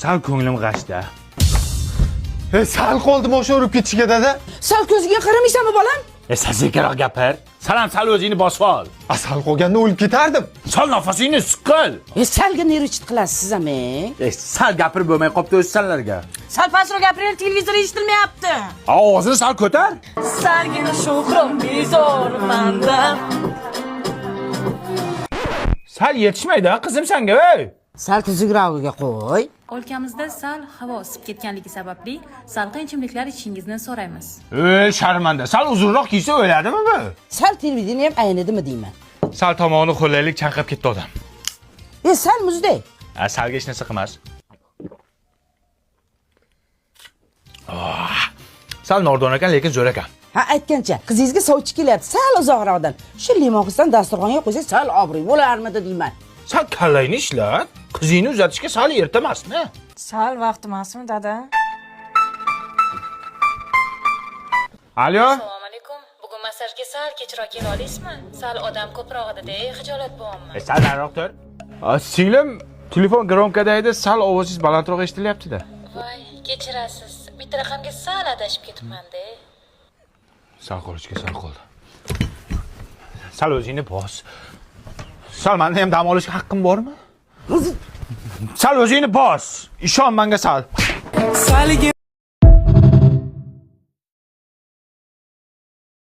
Sal ko'nglim g'ashda. Sal qoldimi o'sha urib ketishiga dada? Sal ko'ziga qaramaysanmi bolam? Sal sekinroq gapir. Salam sal o'zingni bosib ol. Sal qolganda o'lib ketardim. Sal nafasingni siqil. Salga nerechit qilasiz siz ham? Sal gapirib bo'lmay qopti o'zsanlarga. Sal pastroq gapiring, televizor eshitilmayapti. Ovozini sal ko'tar. Salgina shuhrim bezor mendan. Sal yetishmaydi qizim senga, ey. Sal tuzukroqga qo'y. O'lkamizda sal havo isib ketganligi sababli salqin ichimliklar ichishingizni so'raymiz. Sharmanda. Sal uzunroq kiysa o'ladimi bu? Sal televideniya ham aynidimi deyman. Sal tomog'ini qo'llaylik chanqab ketdi odam. Sal muzdek. Salga hech narsa qilmas. Sal nordon ekan, lekin zo'r ekan. Ha, aytgancha, qizingizga sovchi kelyapti, sal uzoqroqdan. Shu limon dasturxonga qo'ysa sal obro'y bo'larmidi deyman. Sal kallayni ishlat. Qizingni uzatishga sal erta emasmi? Sal vaqt emasmi, dada? Alo? Assalomu alaykum. Bugun massajga sal kechroq kela olasizmi? Sal odam ko'proq edi-da, xijolat bo'lyapman. Sal nariroq tur. Singlim, telefon gromkada edi, sal ovozingiz balandroq eshitilyapti-da. Voy, kechirasiz. Bitta raqamga sal adashib ketibman-da. Sal qolishga sal qoldi. Sal o'zingni bos. Sal menda ham dam olishga haqqim bormi? Sal o'zingni bos. Ishon menga sal. Salgina